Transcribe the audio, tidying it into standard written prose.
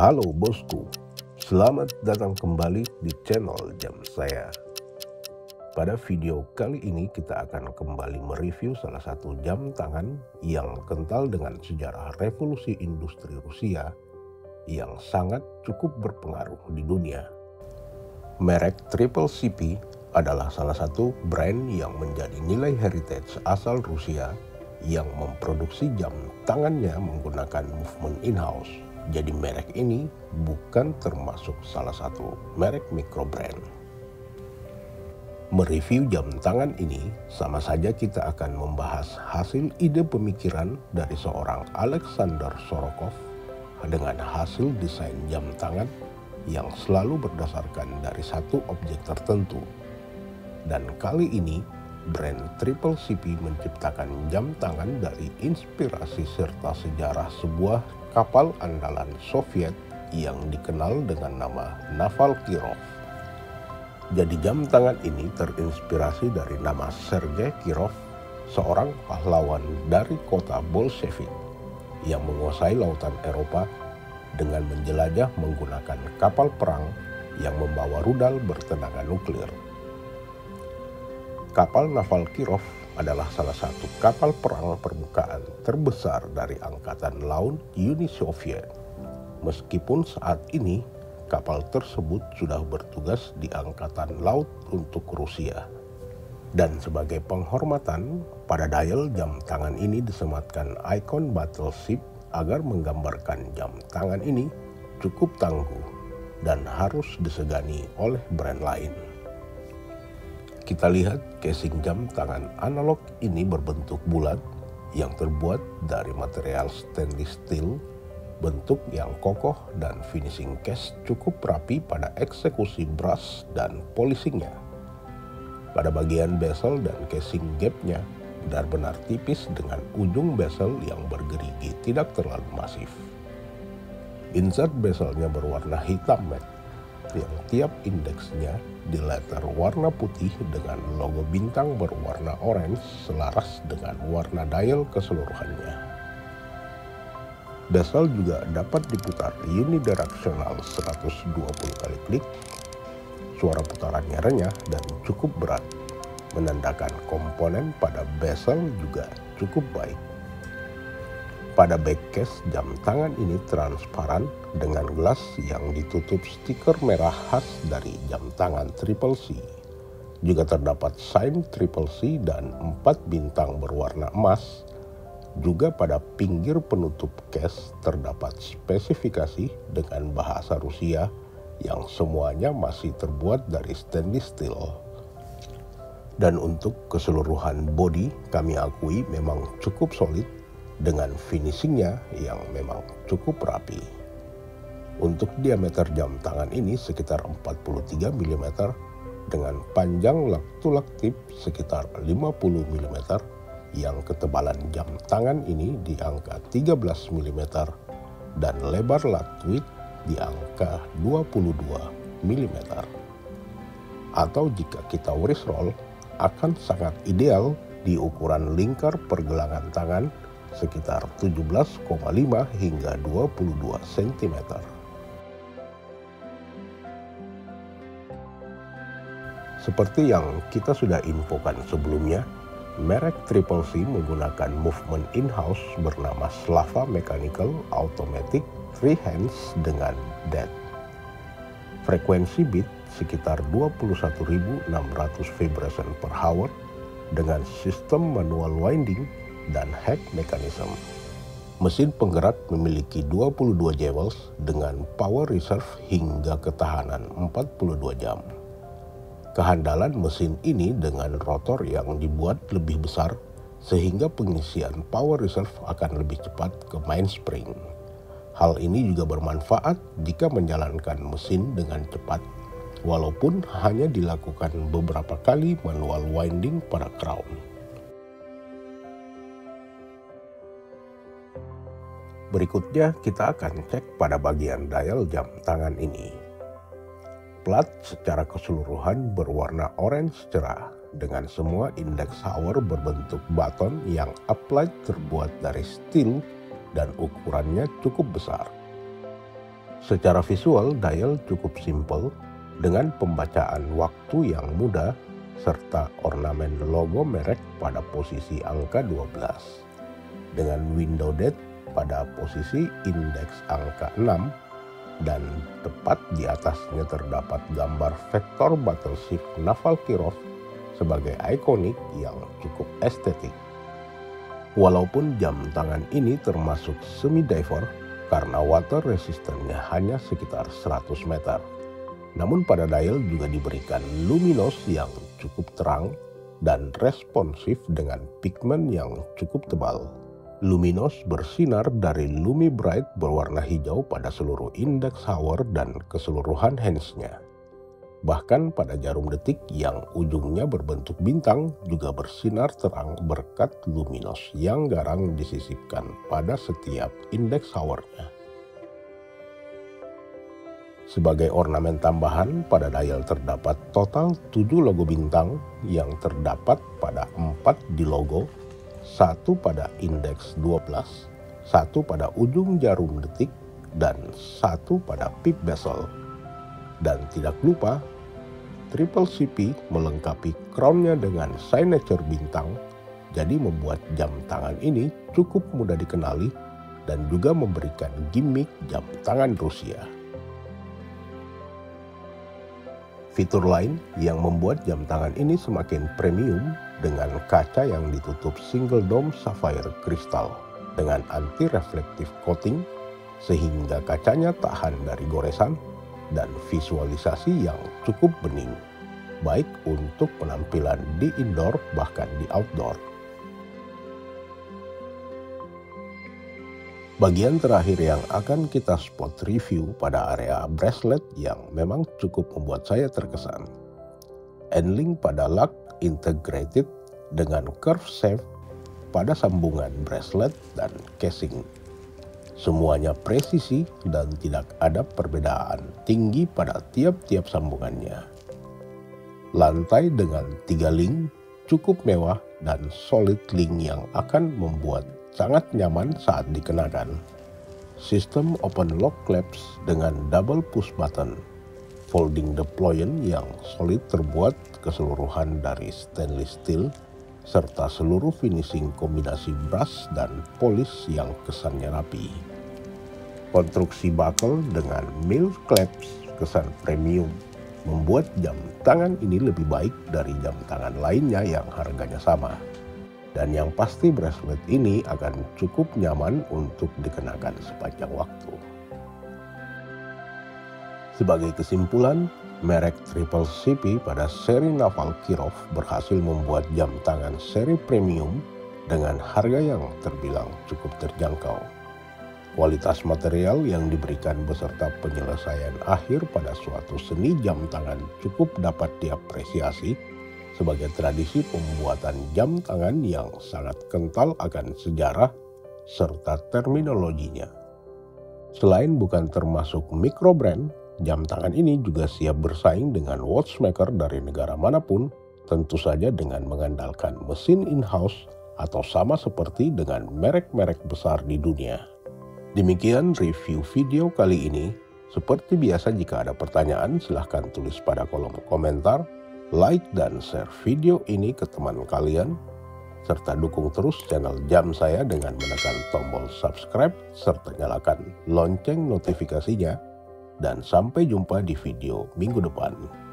Halo bosku, selamat datang kembali di channel jam saya. Pada video kali ini kita akan kembali mereview salah satu jam tangan yang kental dengan sejarah revolusi industri Rusia yang sangat cukup berpengaruh di dunia. Merek Triple CP adalah salah satu brand yang menjadi nilai heritage asal Rusia yang memproduksi jam tangannya menggunakan movement in-house. Jadi merek ini bukan termasuk salah satu merek micro brand. Mereview jam tangan ini sama saja kita akan membahas hasil ide pemikiran dari seorang Alexander Shorokov dengan hasil desain jam tangan yang selalu berdasarkan dari satu objek tertentu. Dan kali ini brand Triple CP menciptakan jam tangan dari inspirasi serta sejarah sebuah kapal andalan Soviet yang dikenal dengan nama Naval Kirov. Jadi jam tangan ini terinspirasi dari nama Sergei Kirov, seorang pahlawan dari kota Bolshevik yang menguasai lautan Eropa dengan menjelajah menggunakan kapal perang yang membawa rudal bertenaga nuklir. Kapal Naval Kirov adalah salah satu kapal perang permukaan terbesar dari Angkatan Laut Uni Soviet. Meskipun saat ini kapal tersebut sudah bertugas di Angkatan Laut untuk Rusia. Dan sebagai penghormatan, pada dial jam tangan ini disematkan ikon battleship agar menggambarkan jam tangan ini cukup tangguh dan harus disegani oleh brand lain. Kita lihat casing jam tangan analog ini berbentuk bulat yang terbuat dari material stainless steel, bentuk yang kokoh dan finishing case cukup rapi pada eksekusi brush dan polishingnya. Pada bagian bezel dan casing gapnya benar-benar tipis dengan ujung bezel yang bergerigi tidak terlalu masif. Insert bezelnya berwarna hitam matte yang tiap indeksnya di letter warna putih dengan logo bintang berwarna orange selaras dengan warna dial keseluruhannya. Bezel juga dapat diputar unidirectional 120 kali klik. Suara putarannya renyah dan cukup berat, menandakan komponen pada bezel juga cukup baik. Pada back case jam tangan ini transparan dengan gelas yang ditutup stiker merah khas dari jam tangan Triple C. Juga terdapat sign Triple C dan 4 bintang berwarna emas. Juga pada pinggir penutup case terdapat spesifikasi dengan bahasa Rusia yang semuanya masih terbuat dari stainless steel. Dan untuk keseluruhan bodi kami akui memang cukup solid dengan finishingnya yang memang cukup rapi. Untuk diameter jam tangan ini sekitar 43 mm dengan panjang lat-to-lat tip sekitar 50 mm yang ketebalan jam tangan ini di angka 13 mm dan lebar lat width di angka 22 mm. Atau jika kita wrist roll akan sangat ideal di ukuran lingkar pergelangan tangan sekitar 17,5 hingga 22 cm. Seperti yang kita sudah infokan sebelumnya, merek Triple C menggunakan movement in-house bernama Slava Mechanical Automatic Three Hands dengan DET. Frekuensi beat sekitar 21.600 vibration per hour dengan sistem manual winding dan hack mechanism. Mesin penggerak memiliki 22 jewels dengan power reserve hingga ketahanan 42 jam. Kehandalan mesin ini dengan rotor yang dibuat lebih besar sehingga pengisian power reserve akan lebih cepat ke mainspring. Hal ini juga bermanfaat jika menjalankan mesin dengan cepat walaupun hanya dilakukan beberapa kali manual winding pada crown. Berikutnya kita akan cek pada bagian dial jam tangan ini. Plat secara keseluruhan berwarna orange cerah dengan semua index hour berbentuk baton yang upright terbuat dari steel dan ukurannya cukup besar. Secara visual, dial cukup simpel dengan pembacaan waktu yang mudah serta ornamen logo merek pada posisi angka 12. Dengan window date pada posisi indeks angka 6 dan tepat di atasnya terdapat gambar vektor battleship Naval Kirov sebagai ikonik yang cukup estetik. Walaupun jam tangan ini termasuk semi-diver karena water resistannya hanya sekitar 100 meter. Namun pada dial juga diberikan luminos yang cukup terang dan responsif dengan pigmen yang cukup tebal. Luminos bersinar dari Lumi Bright berwarna hijau pada seluruh indeks hour dan keseluruhan hands-nya. Bahkan pada jarum detik yang ujungnya berbentuk bintang juga bersinar terang berkat luminos yang garang disisipkan pada setiap indeks hour-nya. Sebagai ornamen tambahan, pada dial terdapat total 7 logo bintang yang terdapat pada 4 di logo, 1 pada indeks 12, 1 pada ujung jarum detik, dan 1 pada pip bezel. Dan tidak lupa, Triple CP melengkapi crown-nya dengan signature bintang, jadi membuat jam tangan ini cukup mudah dikenali dan juga memberikan gimmick jam tangan Rusia. Fitur lain yang membuat jam tangan ini semakin premium dengan kaca yang ditutup single dome sapphire kristal dengan anti-reflective coating sehingga kacanya tahan dari goresan dan visualisasi yang cukup bening, baik untuk penampilan di indoor bahkan di outdoor. Bagian terakhir yang akan kita spot review pada area bracelet yang memang cukup membuat saya terkesan. N-link pada lock integrated dengan curve shape pada sambungan bracelet dan casing. Semuanya presisi dan tidak ada perbedaan tinggi pada tiap-tiap sambungannya. Lantai dengan 3 link cukup mewah dan solid link yang akan membuat sangat nyaman saat dikenakan. Sistem open lock clasp dengan double push button. Folding deployant yang solid terbuat keseluruhan dari stainless steel serta seluruh finishing kombinasi brush dan polish yang kesannya rapi. Konstruksi buckle dengan milk clasp kesan premium membuat jam tangan ini lebih baik dari jam tangan lainnya yang harganya sama. Dan yang pasti bracelet ini akan cukup nyaman untuk dikenakan sepanjang waktu. Sebagai kesimpulan, merek Triple CP pada seri Naval Kirov berhasil membuat jam tangan seri premium dengan harga yang terbilang cukup terjangkau. Kualitas material yang diberikan beserta penyelesaian akhir pada suatu seni jam tangan cukup dapat diapresiasi sebagai tradisi pembuatan jam tangan yang sangat kental akan sejarah serta terminologinya. Selain bukan termasuk mikro brand, jam tangan ini juga siap bersaing dengan watchmaker dari negara manapun, tentu saja dengan mengandalkan mesin in-house atau sama seperti dengan merek-merek besar di dunia. Demikian review video kali ini. Seperti biasa, jika ada pertanyaan silahkan tulis pada kolom komentar. Like dan share video ini ke teman kalian, serta dukung terus channel jam saya dengan menekan tombol subscribe serta nyalakan lonceng notifikasinya. Dan sampai jumpa di video minggu depan.